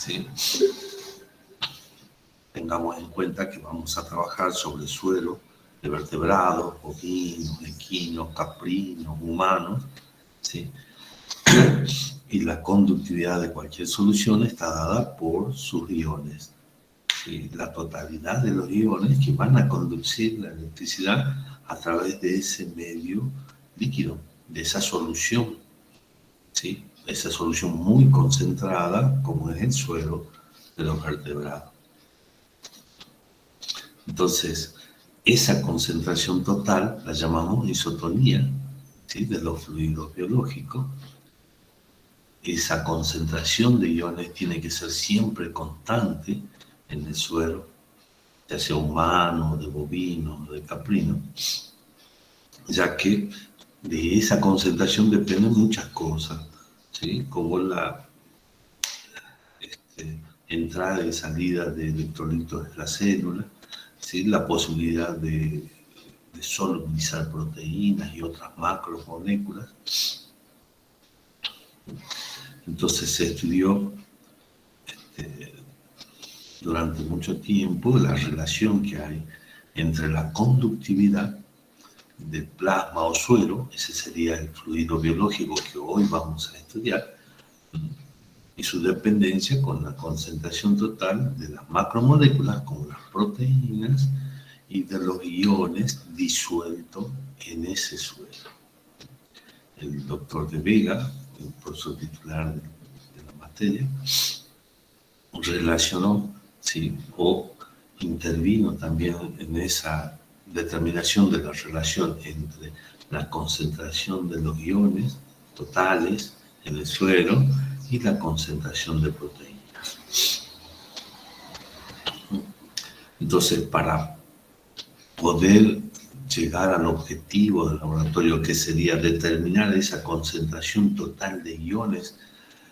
¿sí? Tengamos en cuenta que vamos a trabajar sobre suelo de vertebrados, bovinos, equinos, caprinos, humanos, ¿sí? Y la conductividad de cualquier solución está dada por sus iones. ¿Sí? La totalidad de los iones que van a conducir la electricidad a través de ese medio líquido, de esa solución, ¿sí? Esa solución muy concentrada, como es el suelo de los vertebrados. Entonces, esa concentración total la llamamos isotonía, ¿sí? De los fluidos biológicos. Esa concentración de iones tiene que ser siempre constante en el suelo, ya sea humano, de bovino, de caprino, ya que de esa concentración dependen muchas cosas, ¿sí? Como la entrada y salida de electrolitos de la célula, ¿sí? La posibilidad de solubilizar proteínas y otras macromoléculas. Entonces se estudió durante mucho tiempo la relación que hay entre la conductividad del plasma o suelo, ese sería el fluido biológico que hoy vamos a estudiar, y su dependencia con la concentración total de las macromoléculas como las proteínas y de los iones disueltos en ese suelo. El doctor de Vega, el profesor titular de la materia, relacionó, ¿sí? O intervino también en esa determinación de la relación entre la concentración de los iones totales en el suelo y la concentración de proteínas. Entonces, para poder llegar al objetivo del laboratorio, que sería determinar esa concentración total de iones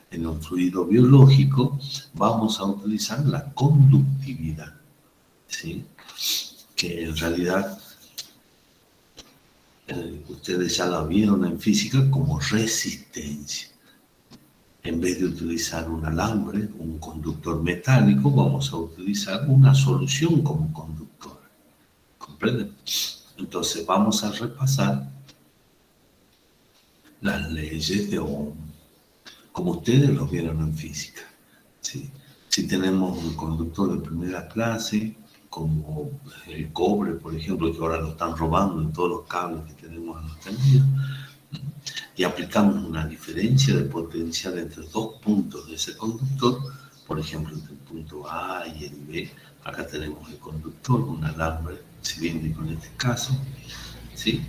en un fluido biológico, vamos a utilizar la conductividad, ¿sí? Que en realidad ustedes ya la vieron en física como resistencia. En vez de utilizar un alambre, un conductor metálico, vamos a utilizar una solución como conductor. ¿Comprenden? Entonces vamos a repasar las leyes de Ohm, como ustedes lo vieron en física, ¿sí? Si tenemos un conductor de primera clase, como el cobre, por ejemplo, que ahora lo están robando en todos los cables que tenemos en los tendidos, y aplicamos una diferencia de potencial entre dos puntos de ese conductor, por ejemplo, entre el punto A y el B, acá tenemos el conductor, un alambre cilíndrico en este caso, ¿sí?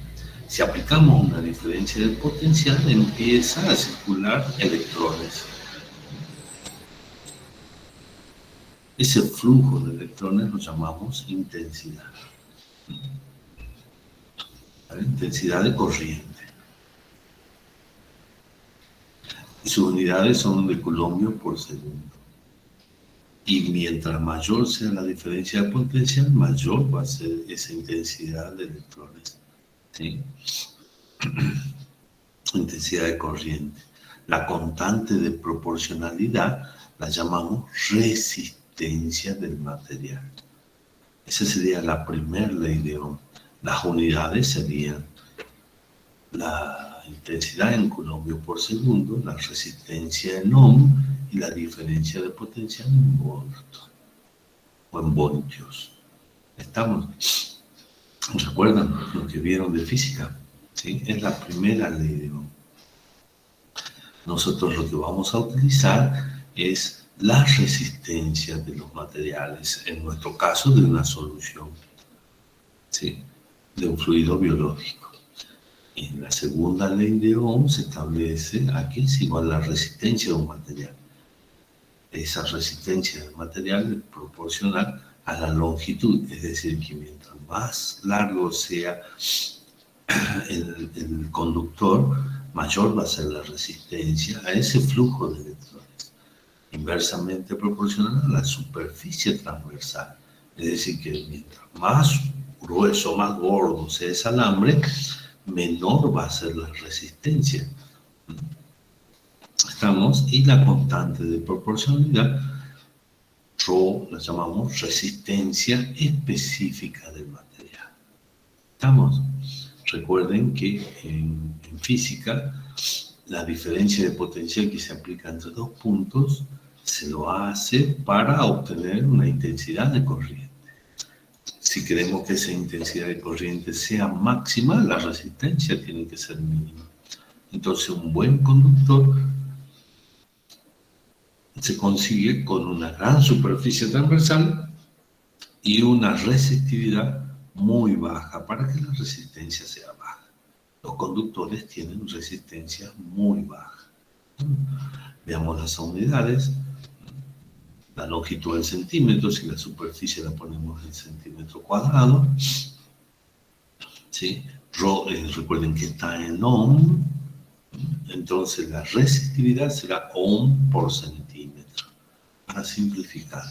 Si aplicamos una diferencia de potencial, empieza a circular electrones. Ese flujo de electrones lo llamamos intensidad. ¿Vale? Intensidad de corriente. Y sus unidades son de coulombio por segundo. Y mientras mayor sea la diferencia de potencial, mayor va a ser esa intensidad de electrones, ¿sí? Intensidad de corriente. La constante de proporcionalidad la llamamos resistencia del material. Esa sería la primera ley de Ohm. Las unidades serían la intensidad en coulombio por segundo, la resistencia en ohm y la diferencia de potencial en volts o en voltios. ¿Estamos? ¿Recuerdan lo que vieron de física? ¿Sí? Es la primera ley de Ohm. Nosotros lo que vamos a utilizar es la resistencia de los materiales, en nuestro caso de una solución, ¿sí? De un fluido biológico. Y en la segunda ley de Ohm se establece aquí es igual a la resistencia de un material. Esa resistencia del material es proporcional a la longitud, es decir, que mientras más largo sea el conductor, mayor va a ser la resistencia a ese flujo de electrones, inversamente proporcional a la superficie transversal. Es decir, que mientras más grueso, más gordo sea ese alambre, menor va a ser la resistencia. ¿Estamos? Y la constante de proporcionalidad Rho la llamamos resistencia específica del material. ¿Estamos? Recuerden que en física la diferencia de potencial que se aplica entre dos puntos se lo hace para obtener una intensidad de corriente. Si queremos que esa intensidad de corriente sea máxima, la resistencia tiene que ser mínima. Entonces, un buen conductor se consigue con una gran superficie transversal y una resistividad muy baja para que la resistencia sea baja. Los conductores tienen resistencia muy baja. Veamos las unidades. La longitud en centímetros, si la superficie la ponemos en centímetro cuadrado. ¿Sí? Recuerden que está en ohm, entonces la resistividad será ohm por centímetro, para simplificar.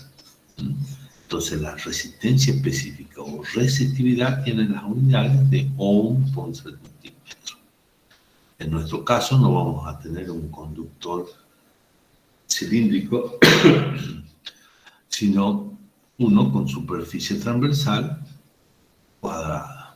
Entonces la resistencia específica o resistividad tiene las unidades de ohm por centímetro. En nuestro caso no vamos a tener un conductor cilíndrico, sino uno con superficie transversal cuadrada.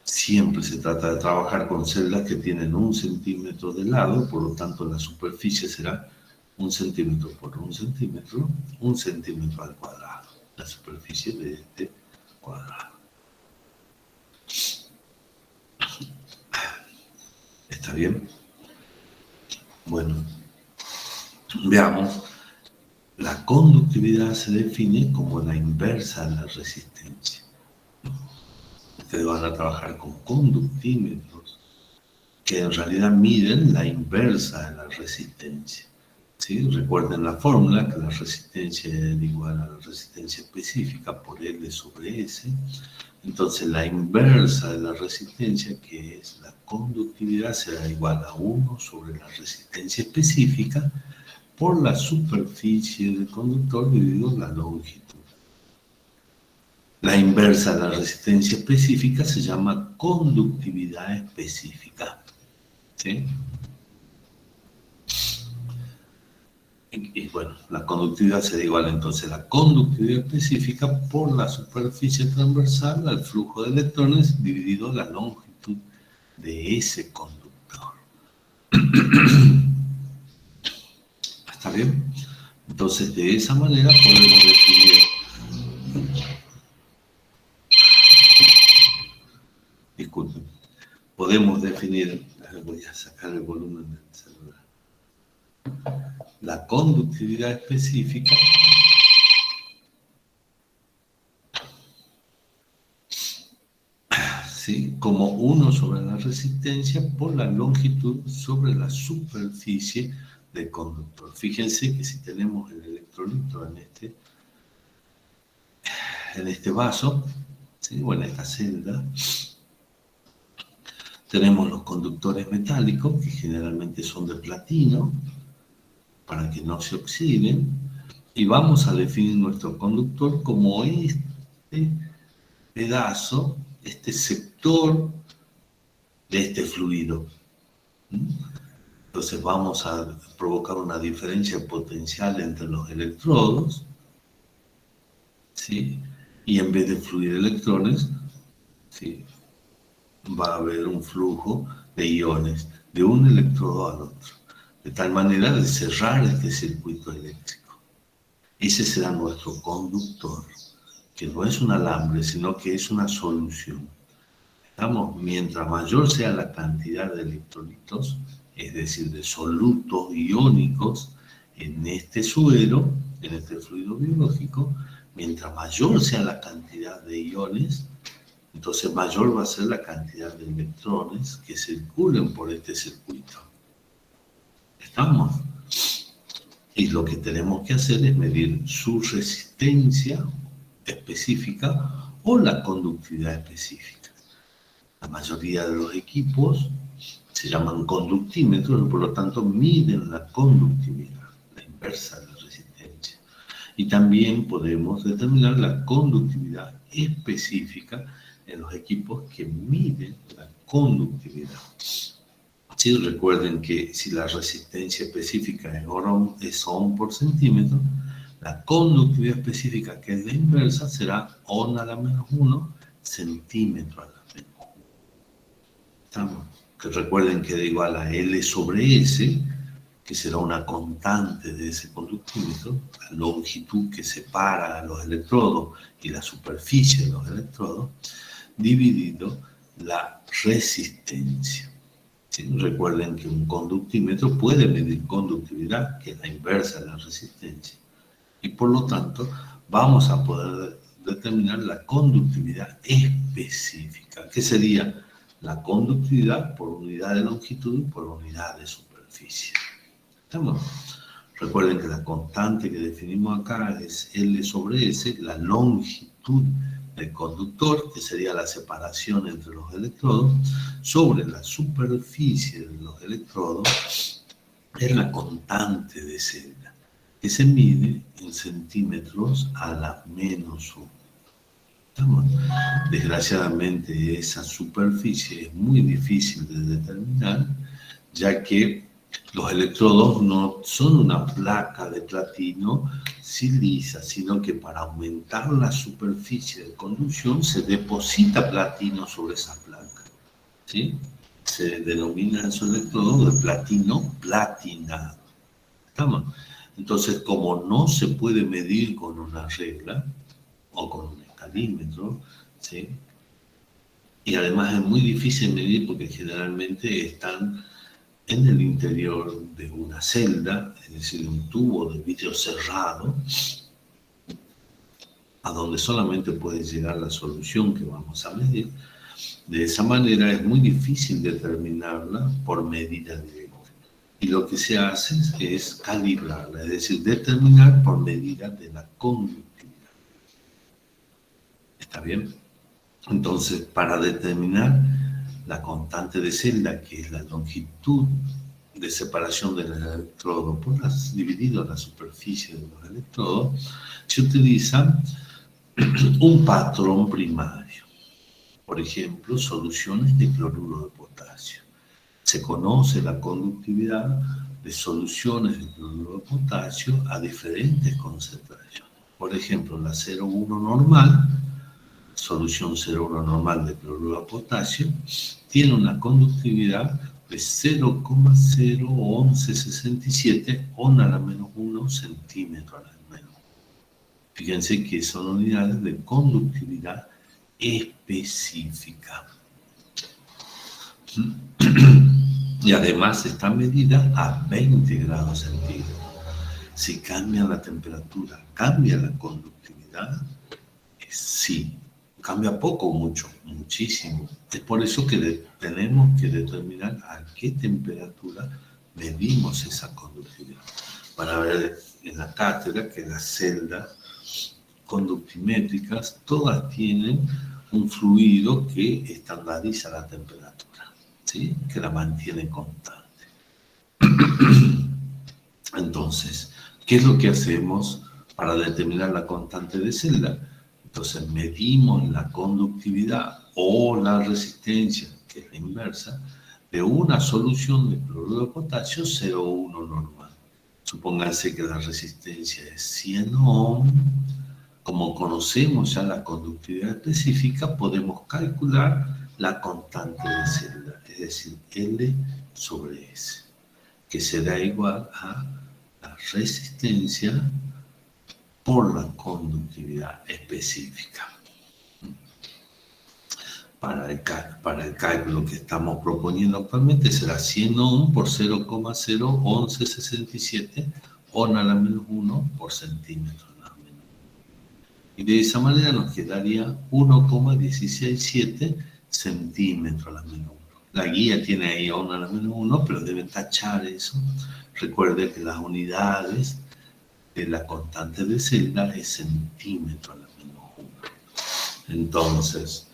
Siempre se trata de trabajar con celdas que tienen 1 centímetro de lado, por lo tanto la superficie será 1 centímetro por 1 centímetro, 1 centímetro al cuadrado, la superficie de este cuadrado. ¿Está bien? Bueno, veamos. La conductividad se define como la inversa de la resistencia. Ustedes van a trabajar con conductímetros que en realidad miden la inversa de la resistencia. ¿Sí? Recuerden la fórmula, que la resistencia es igual a la resistencia específica por L sobre S. Entonces la inversa de la resistencia, que es la conductividad, será igual a 1 sobre la resistencia específica por la superficie del conductor dividido la longitud. La inversa de la resistencia específica se llama conductividad específica. ¿Sí? Y bueno, la conductividad será igual entonces a la conductividad específica por la superficie transversal al flujo de electrones dividido la longitud de ese conductor. ¿Está bien? Entonces, de esa manera podemos definir... Disculpen. Podemos definir... Voy a sacar el volumen del celular. La conductividad específica ¿sí? Como 1 sobre la resistencia por la longitud sobre la superficie del conductor. Fíjense que si tenemos el electrolito en este vaso, ¿sí? O en esta celda, tenemos los conductores metálicos, que generalmente son de platino, para que no se oxiden, y vamos a definir nuestro conductor como este pedazo, este sector de este fluido. Entonces vamos a provocar una diferencia potencial entre los electrodos, ¿sí? Y en vez de fluir electrones, ¿sí? Va a haber un flujo de iones de un electrodo al otro, de tal manera de cerrar este circuito eléctrico. Ese será nuestro conductor, que no es un alambre, sino que es una solución. Mientras mayor sea la cantidad de electrolitos, es decir, de solutos iónicos en este suero, en este fluido biológico, mientras mayor sea la cantidad de iones, entonces mayor va a ser la cantidad de electrones que circulen por este circuito. ¿Estamos? Y lo que tenemos que hacer es medir su resistencia específica o la conductividad específica. La mayoría de los equipos se llaman conductímetros, por lo tanto miden la conductividad, la inversa de la resistencia. Y también podemos determinar la conductividad específica en los equipos que miden la conductividad. Sí, recuerden que si la resistencia específica es ohm por centímetro, La conductividad específica, que es la inversa, será ohm a la menos 1 centímetro a la menos 1. ¿Estamos? Que recuerden que da igual a L sobre S, que será una constante de ese conductímetro, la longitud que separa a los electrodos y la superficie de los electrodos, dividido la resistencia. ¿Sí? Recuerden que un conductímetro puede medir conductividad, que es la inversa de la resistencia, y por lo tanto vamos a poder determinar la conductividad específica, que sería la conductividad por unidad de longitud y por unidad de superficie. ¿Estamos? Recuerden que la constante que definimos acá es L sobre S, la longitud del conductor, que sería la separación entre los electrodos, sobre la superficie de los electrodos, es la constante de celda, que se mide en centímetros a la menos 1. ¿Estamos? Desgraciadamente, esa superficie es muy difícil de determinar, ya que los electrodos no son una placa de platino lisa, sino que para aumentar la superficie de conducción se deposita platino sobre esa placa. ¿Sí? Se denomina esos electrodos de platino platinado. ¿Estamos? Entonces, como no se puede medir con una regla o con un escalímetro, ¿sí? Y además es muy difícil medir porque generalmente están en el interior de una celda, es decir, un tubo de vidrio cerrado, a donde solamente puede llegar la solución que vamos a medir. De esa manera es muy difícil determinarla por medida directa. Y lo que se hace es calibrarla, es decir, determinar por medida de la conductividad. ¿Está bien? Entonces, para determinar la constante de celda, que es la longitud de separación del electrodo dividido la superficie de los electrodos, se utiliza un patrón primario. Por ejemplo, soluciones de cloruro de potasio. Se conoce la conductividad de soluciones de cloruro de potasio a diferentes concentraciones. Por ejemplo, la 0,1 normal, solución 0,1 normal de cloruro de potasio, tiene una conductividad de 0,01167 ohm a la menos 1 centímetro a la menos 1. Fíjense que son unidades de conductividad específica. Y además está medida a 20 grados centígrados. Si cambia la temperatura, ¿cambia la conductividad? Sí. Cambia poco o mucho, muchísimo. Es por eso que tenemos que determinar a qué temperatura medimos esa conductividad. Van a ver en la cátedra que las celdas conductimétricas todas tienen un fluido que estandariza la temperatura, ¿sí? Que la mantiene constante. Entonces, ¿qué es lo que hacemos para determinar la constante de celda? Entonces medimos la conductividad o la resistencia, que es la inversa, de una solución de cloruro de potasio 0,1 normal. Supónganse que la resistencia es 100 ohm. Como conocemos ya la conductividad específica, podemos calcular la constante de celda, es decir, L sobre S, que será igual a la resistencia por la conductividad específica. Para el cálculo que estamos proponiendo actualmente será 100 ohm por 0,01167 ohm a la menos 1 por centímetro a la menos 1. Y de esa manera nos quedaría 1,167 centímetros a la menos 1. La guía tiene ahí ohm a la menos 1, pero deben tachar eso. Recuerde que las unidades de la constante de celda es centímetro a la menos 1. Entonces,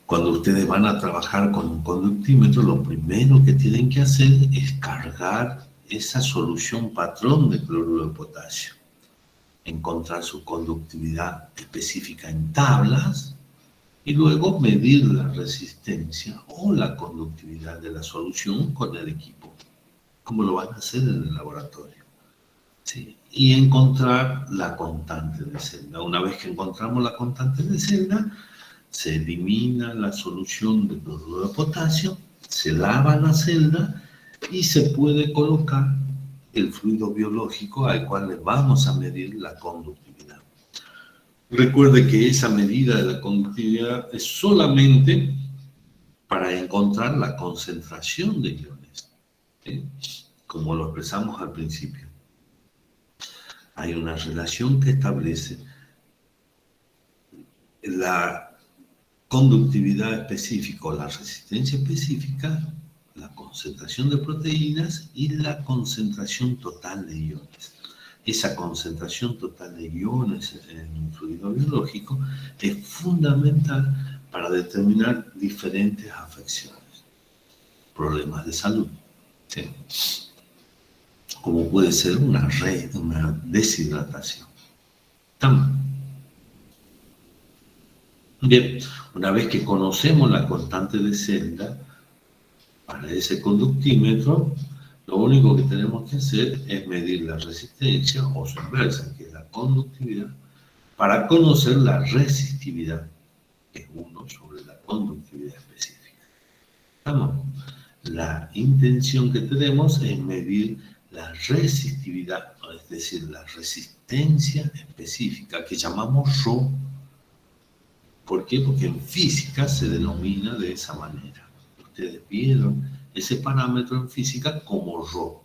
cuando ustedes van a trabajar con un conductímetro, lo primero que tienen que hacer es cargar esa solución patrón de cloruro de potasio, encontrar su conductividad específica en tablas y luego medir la resistencia o la conductividad de la solución con el equipo, como lo van a hacer en el laboratorio. ¿sí? Y encontrar la constante de celda. Una vez que encontramos la constante de celda, se elimina la solución de cloruro de potasio, se lava la celda y se puede colocar el fluido biológico al cual le vamos a medir la conductividad. Recuerde que esa medida de la conductividad es solamente para encontrar la concentración de iones, ¿sí? Como lo expresamos al principio. Hay una relación que establece la conductividad específica o la resistencia específica, la concentración de proteínas y la concentración total de iones. Esa concentración total de iones en un fluido biológico es fundamental para determinar diferentes afecciones, problemas de salud, ¿sí? Como puede ser una deshidratación. Bien, una vez que conocemos la constante de celda para ese conductímetro, lo único que tenemos que hacer es medir la resistencia o su inversa, que es la conductividad, para conocer la resistividad, que es 1 sobre la conductividad específica. ¿Estamos? La intención que tenemos es medir la resistividad, es decir, la resistencia específica, que llamamos Rho. ¿Por qué? Porque en física se denomina de esa manera. Ustedes vieron ese parámetro en física como Rho,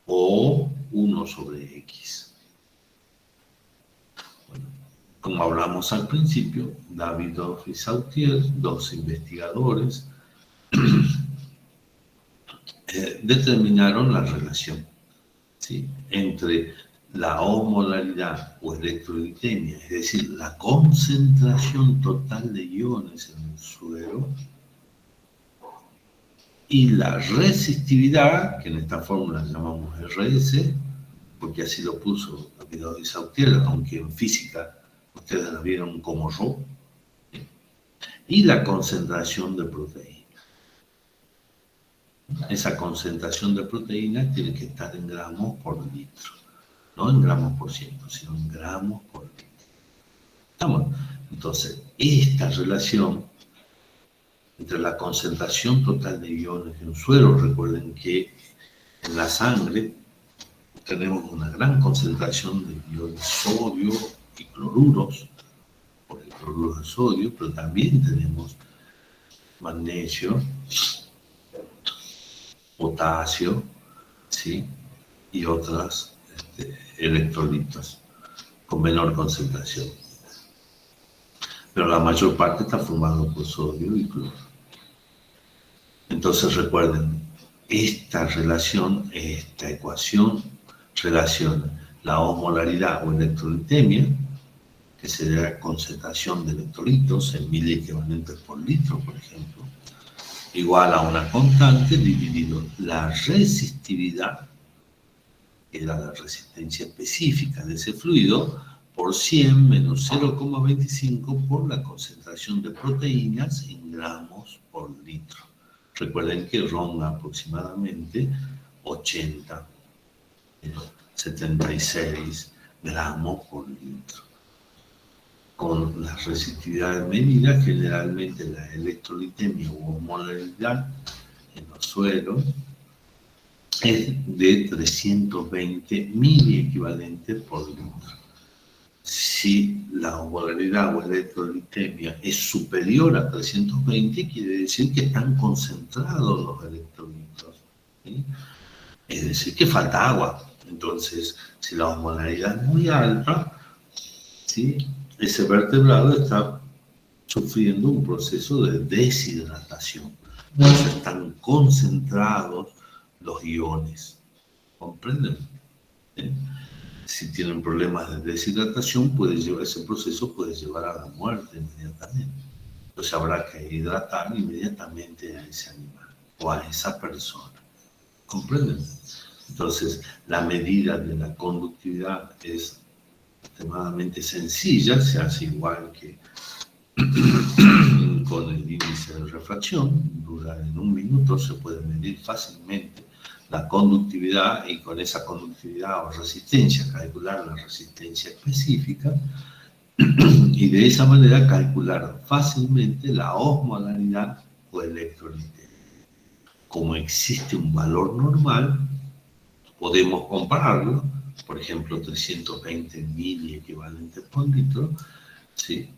o 1 sobre X. Bueno, como hablamos al principio, Davidoff y Sautier, dos investigadores, determinaron la relación, ¿sí?, entre la osmolaridad o electrolitemia, es decir, la concentración total de iones en el suero, y la resistividad, que en esta fórmula llamamos RS, porque así lo puso Davidoff y Sautier, aunque en física ustedes la vieron como Rho, ¿sí?, y la concentración de proteínas. Esa concentración de proteínas tiene que estar en gramos por litro, no en gramos por ciento, sino en gramos por litro. ¿Estamos? Entonces, esta relación entre la concentración total de iones en un suero, recuerden que en la sangre tenemos una gran concentración de iones sodio y cloruros, por el cloruro de sodio, pero también tenemos magnesio, potasio, ¿sí?, y otras electrolitos con menor concentración. Pero la mayor parte está formado por sodio y cloro. Entonces recuerden, esta relación, esta ecuación, relaciona la osmolaridad o electrolitemia, que sería concentración de electrolitos en 1000 equivalentes por litro, por ejemplo, igual a una constante dividido la resistividad, que era la resistencia específica de ese fluido, por 100 menos 0,25 por la concentración de proteínas en gramos por litro. Recuerden que ronda aproximadamente 80, 76 gramos por litro. Con las resistividades medidas, generalmente la electrolitemia u osmolaridad en los sueros es de 320 miliequivalentes por litro. Si la osmolaridad o electrolitemia es superior a 320, quiere decir que están concentrados los electrolitos, ¿sí? Es decir, que falta agua. Entonces, si la osmolaridad es muy alta, ¿sí?, ese vertebrado está sufriendo un proceso de deshidratación. Entonces están concentrados los iones. ¿Comprenden? ¿Eh? Si tienen problemas de deshidratación, ese proceso puede llevar a la muerte inmediatamente. Entonces habrá que hidratar inmediatamente a ese animal o a esa persona. ¿Comprenden? Entonces, la medida de la conductividad es extremadamente sencilla, se hace igual que con el índice de refracción, dura en 1 minuto, se puede medir fácilmente la conductividad y con esa conductividad o resistencia calcular la resistencia específica y de esa manera calcular fácilmente la osmolaridad o electrolitérmica. Como existe un valor normal, podemos compararlo, por ejemplo, 320 miliequivalentes por litro, ¿sí?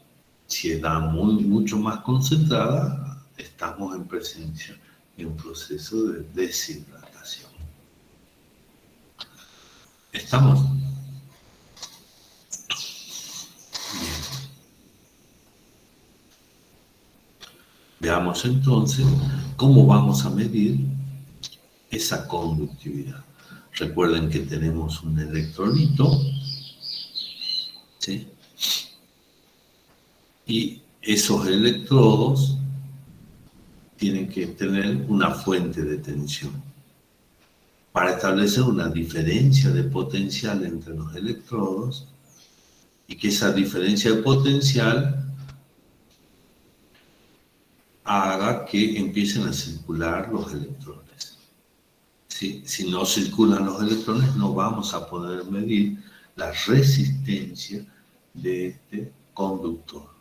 Si está mucho más concentrada, estamos en presencia de un proceso de deshidratación. ¿Estamos? Bien. Veamos entonces cómo vamos a medir esa conductividad. Recuerden que tenemos un electrolito, ¿sí? Y esos electrodos tienen que tener una fuente de tensión. Para establecer una diferencia de potencial entre los electrodos y que esa diferencia de potencial haga que empiecen a circular los electrones. Si no circulan los electrones, no vamos a poder medir la resistencia de este conductor.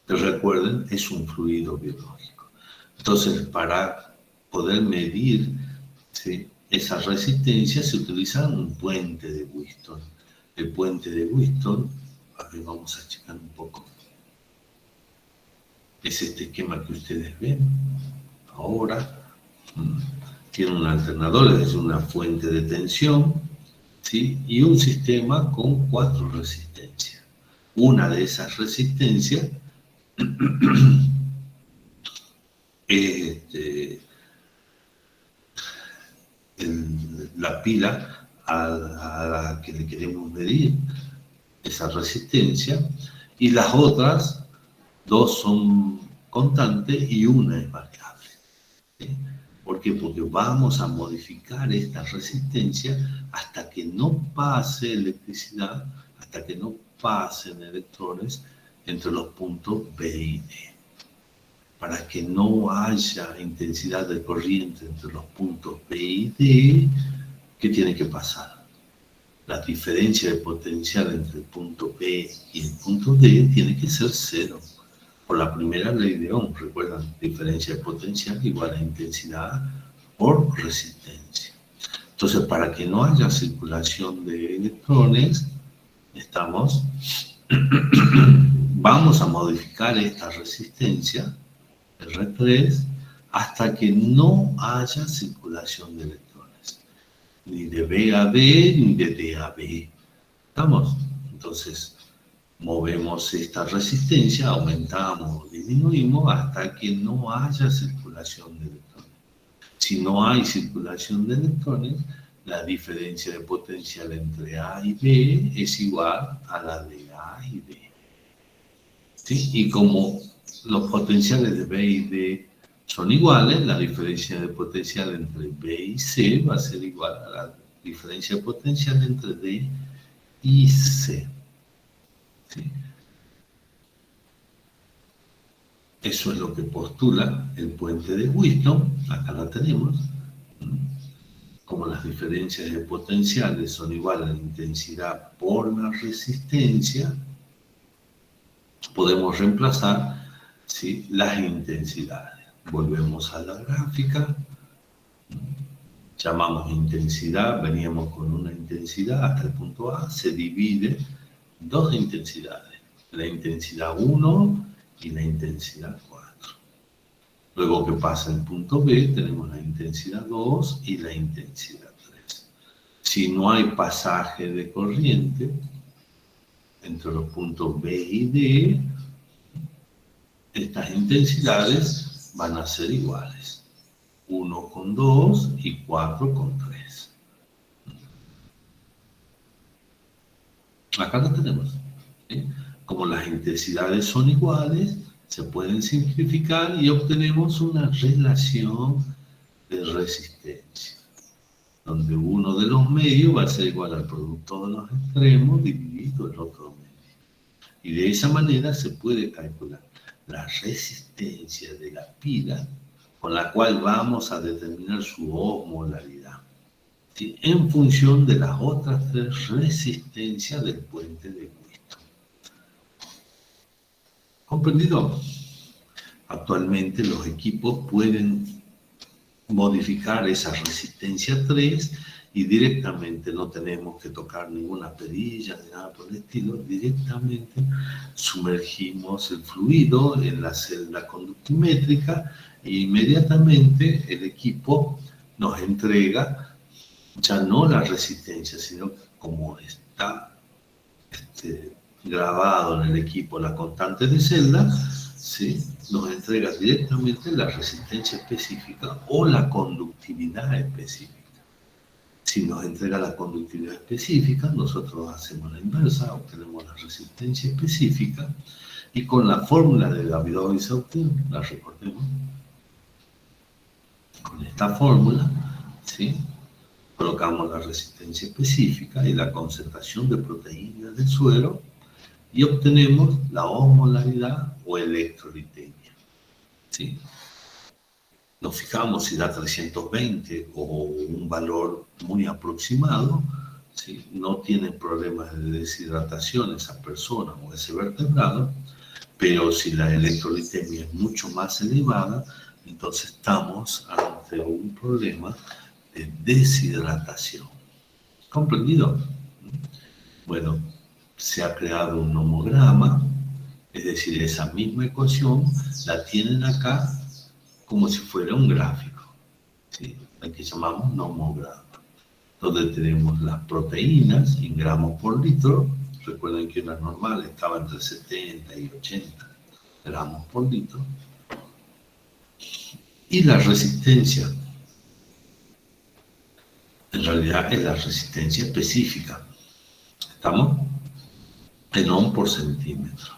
Pero recuerden, es un fluido biológico. Entonces, para poder medir, ¿sí?, esa resistencia se utiliza un puente de Wheatstone. El puente de Wheatstone, a ver, vamos a checar un poco. Es este esquema que ustedes ven ahora. Tiene un alternador, es decir, una fuente de tensión, ¿sí?, y un sistema con 4 resistencias. Una de esas resistencias es la pila a la que le queremos medir esa resistencia, y las otras 2 son constantes y una es variable. ¿Sí? ¿Por qué? Porque vamos a modificar esta resistencia hasta que no pase electricidad, hasta que no pasen electrones entre los puntos B y D. Para que no haya intensidad de corriente entre los puntos B y D, ¿qué tiene que pasar? La diferencia de potencial entre el punto B y el punto D tiene que ser 0. Por la primera ley de Ohm, recuerdan, diferencia de potencial igual a intensidad por resistencia. Entonces, para que no haya circulación de electrones, vamos a modificar esta resistencia, R3, hasta que no haya circulación de electrones, ni de B a D, ni de D a B. ¿Estamos? Entonces, movemos esta resistencia, aumentamos o disminuimos hasta que no haya circulación de electrones. Si no hay circulación de electrones, la diferencia de potencial entre A y B es igual a la de A y B. ¿Sí? Y como los potenciales de B y D son iguales, la diferencia de potencial entre B y C va a ser igual a la diferencia de potencial entre D y C. ¿Sí? Eso es lo que postula el puente de Wheatstone. Acá la tenemos. Como las diferencias de potenciales son iguales a la intensidad por la resistencia, podemos reemplazar, ¿sí?, las intensidades. Volvemos a la gráfica. Llamamos intensidad, veníamos con una intensidad hasta el punto A, se divide 2 intensidades, la intensidad 1 y la intensidad 4. Luego que pasa el punto B, tenemos la intensidad 2 y la intensidad 3. Si no hay pasaje de corriente entre los puntos B y D, estas intensidades van a ser iguales. 1 con 2 y 4 con 3. Acá lo tenemos. ¿Sí? Como las intensidades son iguales, se pueden simplificar y obtenemos una relación de resistencia, donde uno de los medios va a ser igual al producto de los extremos dividido el otro medio. Y de esa manera se puede calcular la resistencia de la pila con la cual vamos a determinar su osmolaridad, ¿sí?, en función de las otras tres resistencias del puente de Wheaton. ¿Comprendido? Actualmente los equipos pueden modificar esa resistencia 3 y directamente no tenemos que tocar ninguna perilla ni nada por el estilo, directamente sumergimos el fluido en la celda conductimétrica e inmediatamente el equipo nos entrega ya no la resistencia, sino como está grabado en el equipo la constante de celda, ¿sí?, nos entrega directamente la resistencia específica o la conductividad específica. Si nos entrega la conductividad específica, nosotros hacemos la inversa, obtenemos la resistencia específica y con la fórmula de Davidovich-Sauter, la recordemos, con esta fórmula, ¿sí?, colocamos la resistencia específica y la concentración de proteínas del suero y obtenemos la osmolaridad o electrolitemia, ¿sí? Nos fijamos si da 320 o un valor muy aproximado, ¿sí?, no tiene problemas de deshidratación esa persona o ese vertebrado, pero si la electrolitemia es mucho más elevada, entonces estamos ante un problema de deshidratación. ¿Comprendido? Bueno, se ha creado un nomograma, es decir, esa misma ecuación la tienen acá como si fuera un gráfico, ¿sí?, al que llamamos nomograma, donde tenemos las proteínas en gramos por litro. Recuerden que una normal estaba entre 70 y 80 gramos por litro, y la resistencia, en realidad es la resistencia específica, ¿estamos?, en ohm por centímetro.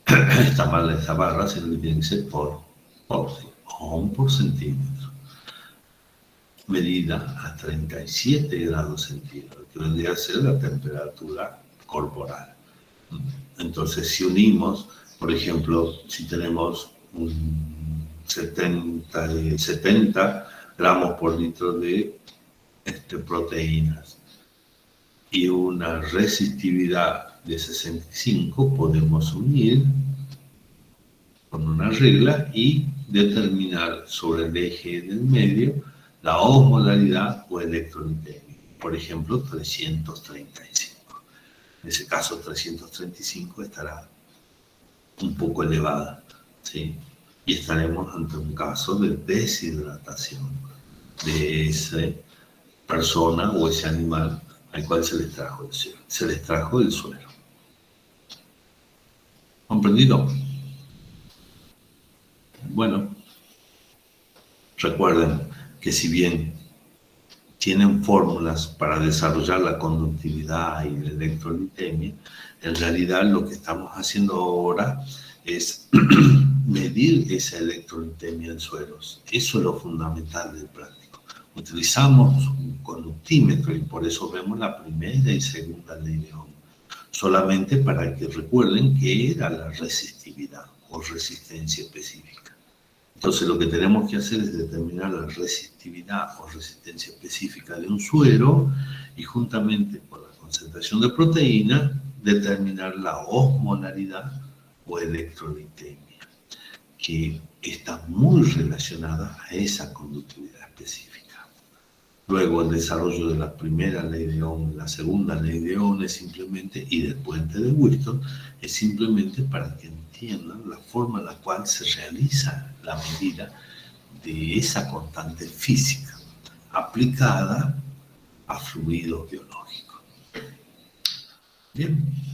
Está mal esta barra, sino que tiene que ser por ohm por centímetro, medida a 37 grados centígrados, que vendría a ser la temperatura corporal. Entonces, si unimos, por ejemplo, si tenemos un 70 gramos por litro de proteínas y una resistividad de 65, podemos unir con una regla y determinar sobre el eje del medio la osmolaridad o electrolitemia. Por ejemplo, 335. En ese caso, 335 estará un poco elevada, ¿sí?, y estaremos ante un caso de deshidratación de esa persona o ese animal al cual se les trajo el suero. ¿Comprendido? Bueno, recuerden que si bien tienen fórmulas para desarrollar la conductividad y la electrolitemia, en realidad lo que estamos haciendo ahora es medir esa electrolitemia en sueros. Eso es lo fundamental del práctico. Utilizamos un conductímetro y por eso vemos la primera y segunda ley de Ohm, solamente para que recuerden que era la resistividad o resistencia específica. Entonces lo que tenemos que hacer es determinar la resistividad o resistencia específica de un suero y juntamente con la concentración de proteína determinar la osmolaridad o electrolitemia, que está muy relacionada a esa conductividad específica. Luego el desarrollo de la primera ley de Ohm, la segunda ley de Ohm es simplemente, y del puente de Wheaton, es simplemente para que entiendan la forma en la cual se realiza la medida de esa constante física aplicada a fluidos biológicos. Bien.